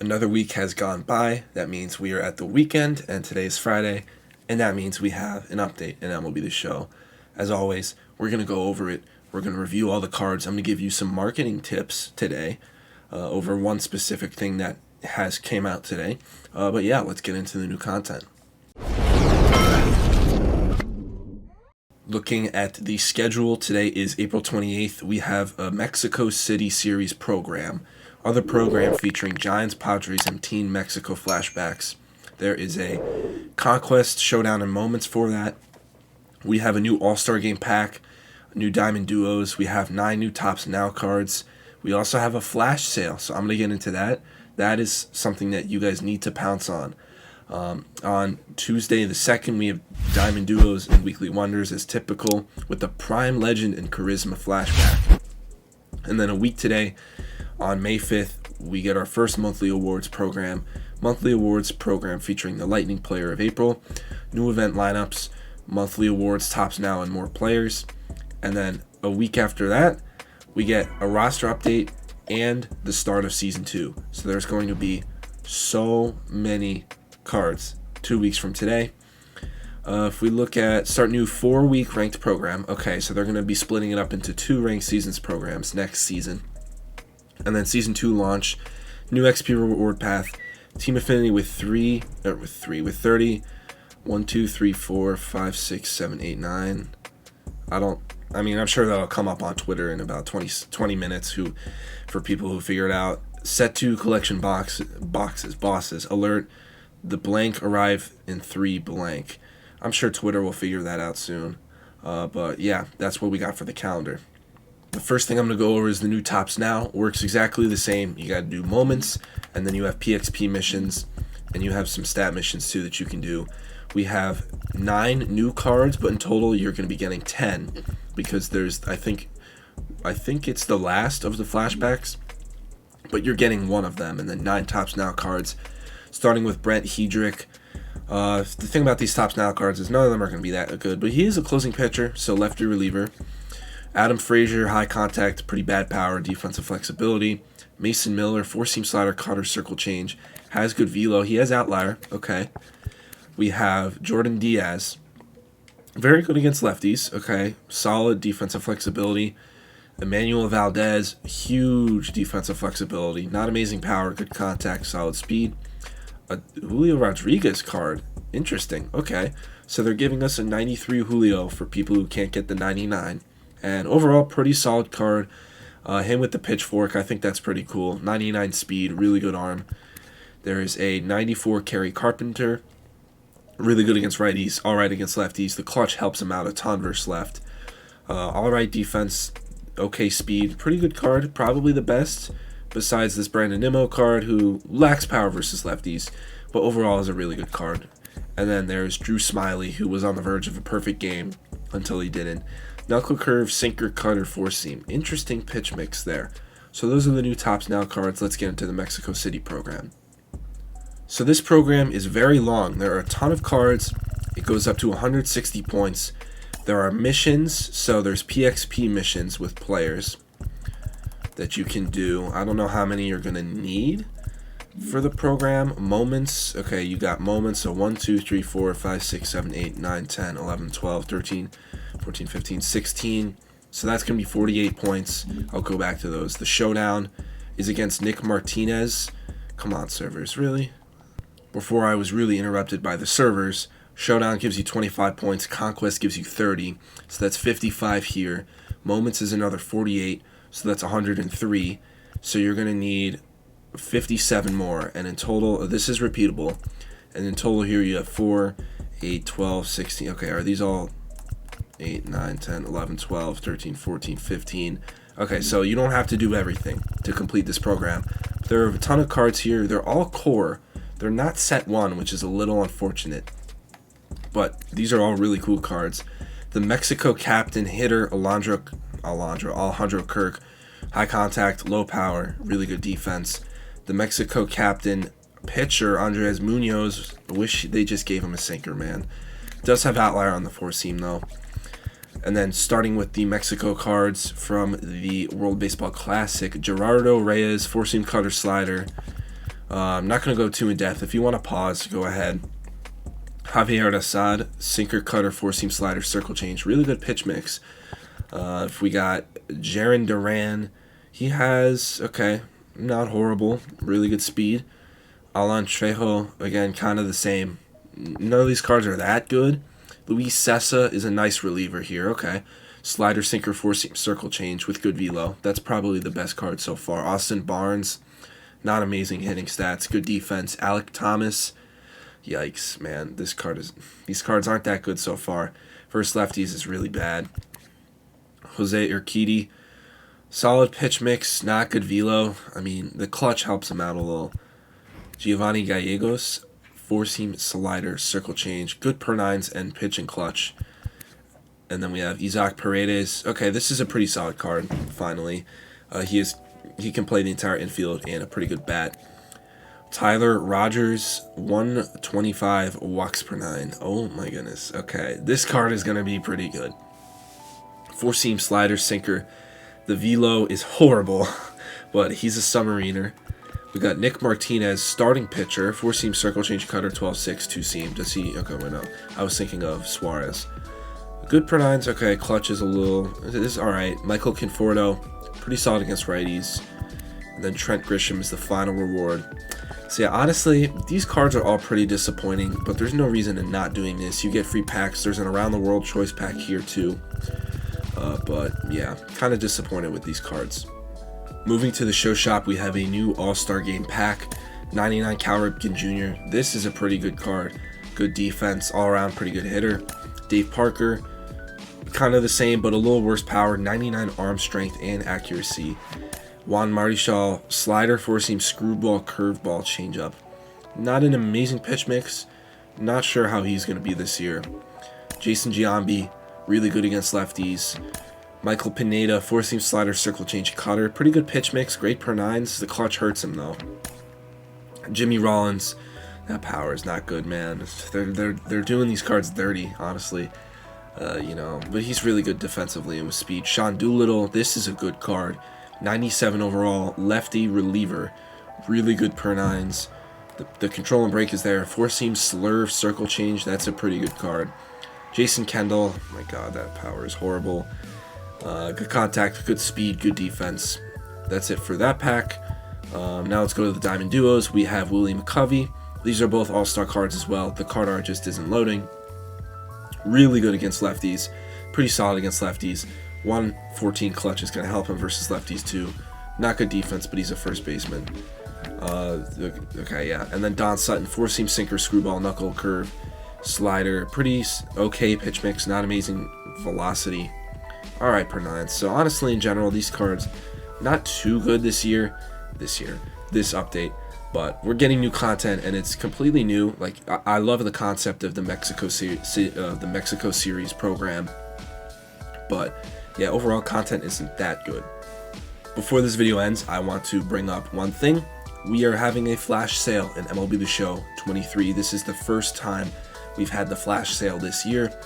Another week has gone by. That means we are at the weekend, and today is Friday, and that means we have an update in MLB The Show. As always, we're going to go over it. We're going to review all the cards. I'm going to give you some marketing tips today over one specific thing that has came out today. But yeah, let's get into the new content. Looking at the schedule, today is April 28th. We have a Mexico City Series program. Other program featuring Giants, Padres, and Team Mexico flashbacks. There is a Conquest Showdown and Moments for that. We have a new All-Star Game pack, new Diamond Duos. We have 9 new Tops Now cards. We also have a flash sale, so I'm going to get into that. That is something that you guys need to pounce on. On Tuesday the 2nd, we have Diamond Duos and Weekly Wonders as typical with the Prime Legend and Charisma flashback. And then a week today, on May 5th, we get our first monthly awards program. Monthly awards program featuring the Lightning Player of April, new event lineups, monthly awards, Tops Now, and more players. And then a week after that, we get a roster update and the start of Season 2. So there's going to be so many cards 2 weeks from today. If we look at start new 4-week ranked program, okay, so they're going to be splitting it up into 2 ranked seasons programs next season. And then Season 2 launch, new XP reward path, Team Affinity with 30, 1, 2, 3, 4, 5, 6, 7, 8, 9. I'm sure that'll come up on Twitter in about 20 minutes for people who figure it out. Set 2 collection bosses, alert, the blank arrive in 3 blank. I'm sure Twitter will figure that out soon. But yeah, that's what we got for the calendar. The first thing I'm going to go over is the new Tops Now. Works exactly the same. You got to do moments, and then you have PXP missions, and you have some stat missions too that you can do. We have 9 new cards, but in total you're going to be getting 10 because there's I think it's the last of the flashbacks, but you're getting one of them, and then 9 Tops Now cards, starting with Brent Hedrick. The thing about these Tops Now cards is none of them are going to be that good, but he is a closing pitcher, so lefty reliever. Adam Frazier, high contact, pretty bad power, defensive flexibility. Mason Miller, 4-seam slider, cutter, circle change, has good velo. He has outlier, okay. We have Jordan Diaz, very good against lefties, okay. Solid defensive flexibility. Emmanuel Valdez, huge defensive flexibility, not amazing power, good contact, solid speed. A Julio Rodriguez card, interesting, okay. So they're giving us a 93 Julio for people who can't get the 99. And overall, pretty solid card. Him with the pitchfork, I think that's pretty cool. 99 speed, really good arm. There is a 94 Kerry Carpenter. Really good against righties, all right against lefties. The clutch helps him out a ton versus left. All right defense, okay speed. Pretty good card, probably the best besides this Brandon Nimmo card who lacks power versus lefties, but overall is a really good card. And then there's Drew Smiley, who was on the verge of a perfect game until he didn't. Knuckle curve, sinker, cutter, 4-seam. Interesting pitch mix there. So those are the new Tops Now cards. Let's get into the Mexico City program. So this program is very long. There are a ton of cards. It goes up to 160 points. There are missions. So there's PXP missions with players that you can do. I don't know how many you're going to need for the program. Moments. Okay, you got moments. So 1, 2, 3, 4, 5, 6, 7, 8, 9, 10, 11, 12, 13, 14, 15, 16. So that's going to be 48 points. I'll go back to those. The showdown is against Nick Martinez. Come on, servers, really? Before I was really interrupted by the servers, showdown gives you 25 points. Conquest gives you 30. So that's 55 here. Moments is another 48. So that's 103. So you're going to need 57 more. And in total, this is repeatable. And in total here you have 4, 8, 12, 16. Okay, are these all 8, 9, 10, 11, 12, 13, 14, 15. Okay, so you don't have to do everything to complete this program. There are a ton of cards here. They're all core. They're not set 1, which is a little unfortunate. But these are all really cool cards. The Mexico captain hitter, Alejandro Kirk. High contact, low power, really good defense. The Mexico captain pitcher, Andres Munoz. I wish they just gave him a sinker, man. Does have outlier on the 4-seam, though. And then starting with the Mexico cards from the World Baseball Classic, Gerardo Reyes, 4-seam cutter slider. I'm not going to go too in depth. If you want to pause, go ahead. Javier Assad, sinker, cutter, four-seam slider, circle change. Really good pitch mix. If we got Jaron Duran, he has, okay, not horrible. Really good speed. Alan Trejo, again, kind of the same. None of these cards are that good. Luis Sessa is a nice reliever here. Okay. Slider, sinker, four-seam, circle change with good velo. That's probably the best card so far. Austin Barnes, not amazing hitting stats. Good defense. Alec Thomas, yikes, man. These cards aren't that good so far. First lefties is really bad. Jose Urquidy, solid pitch mix, not good velo. I mean, the clutch helps him out a little. Giovanni Gallegos, four-seam slider, circle change, good per nines and pitch and clutch. And then we have Isaac Paredes. Okay, this is a pretty solid card, finally. He can play the entire infield and a pretty good bat. Tyler Rogers, 125 walks per nine. Oh my goodness. Okay, this card is going to be pretty good. Four-seam slider, sinker. The velo is horrible, but he's a submariner. We got Nick Martinez, starting pitcher, four-seam circle change cutter, 12-6, two-seam. Does he? Okay, wait, no. I was thinking of Suarez. Good per nines. Okay, clutch is a little. This is all right. Michael Conforto, pretty solid against righties. And then Trent Grisham is the final reward. So yeah, honestly, these cards are all pretty disappointing, but there's no reason in not doing this. You get free packs. There's an Around the World choice pack here too. But yeah, kind of disappointed with these cards. Moving to the show shop, we have a new All-Star Game pack, 99 Cal Ripken Jr. This is a pretty good card. Good defense, all around pretty good hitter. Dave Parker, kind of the same, but a little worse power, 99 arm strength and accuracy. Juan Marichal, slider, four-seam, screwball, curveball, changeup. Not an amazing pitch mix. Not sure how he's going to be this year. Jason Giambi, really good against lefties. Michael Pineda, four-seam slider, circle change, cutter. Pretty good pitch mix, great per nines. The clutch hurts him though. Jimmy Rollins, that power is not good, man. They're doing these cards dirty, honestly. But he's really good defensively and with speed. Sean Doolittle, this is a good card. 97 overall, lefty reliever. Really good per nines. The control and break is there. Four-seam slurve, circle change, that's a pretty good card. Jason Kendall, oh my god, that power is horrible. Good contact, good speed, good defense. That's it for that pack. Now let's go to the Diamond Duos. We have Willie McCovey. These are both all-star cards as well. The card art just isn't loading. Really good against lefties. Pretty solid against lefties. 114 clutch is going to help him versus lefties too. Not good defense, but he's a first baseman. Okay, yeah. And then Don Sutton, four-seam sinker, screwball, knuckle, curve, slider. Pretty okay pitch mix, not amazing velocity. Alright, per nine. So honestly, in general, these cards, not too good this update. But we're getting new content, and it's completely new. Like, I love the concept of the Mexico Series program. But yeah, overall content isn't that good. Before this video ends, I want to bring up one thing. We are having a flash sale in MLB The Show 23. This is the first time we've had the flash sale this year.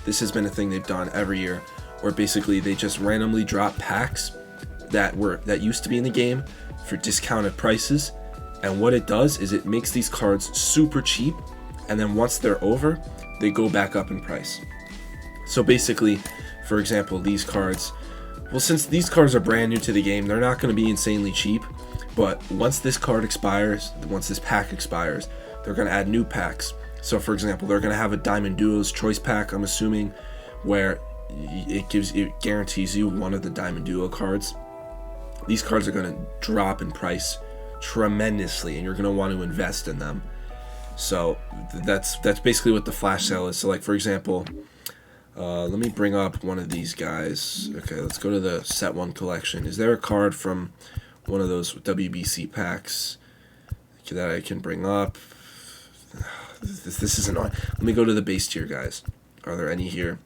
This has been a thing they've done every year, where basically they just randomly drop packs that used to be in the game for discounted prices. And what it does is it makes these cards super cheap, and then once they're over, they go back up in price. So basically, for example, these cards, well, since these cards are brand new to the game, they're not going to be insanely cheap, but once this pack expires, they're going to add new packs. So for example, they're going to have a Diamond Duos choice pack, I'm assuming, where it guarantees you one of the Diamond Duo cards. These cards are going to drop in price tremendously, and you're going to want to invest in them. So that's basically what the flash sale is. So like, for example, let me bring up one of these guys. Okay, let's go to the set one collection. Is there a card from one of those WBC packs that I can bring up? This is annoying. Let me go to the base tier guys. Are there any here?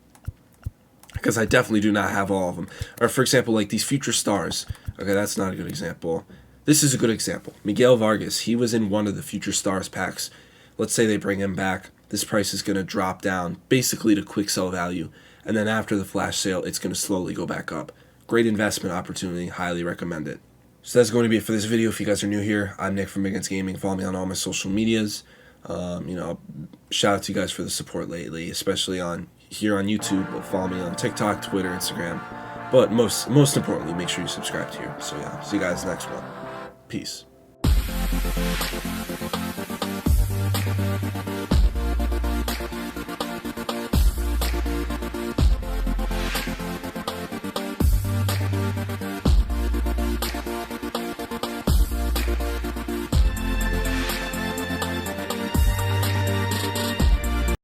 Because I definitely do not have all of them. Or for example, like these future stars. Okay, that's not a good example. This is a good example. Miguel Vargas, he was in one of the Future Stars packs. Let's say they bring him back. This price is going to drop down basically to quick sell value. And then after the flash sale, it's going to slowly go back up. Great investment opportunity. Highly recommend it. So that's going to be it for this video. If you guys are new here, I'm Nick from Big Guns Gaming. Follow me on all my social medias. Shout out to you guys for the support lately, especially here on YouTube. But follow me on TikTok, Twitter, Instagram. But most importantly, make sure you subscribe here. So yeah, see you guys next one. Peace.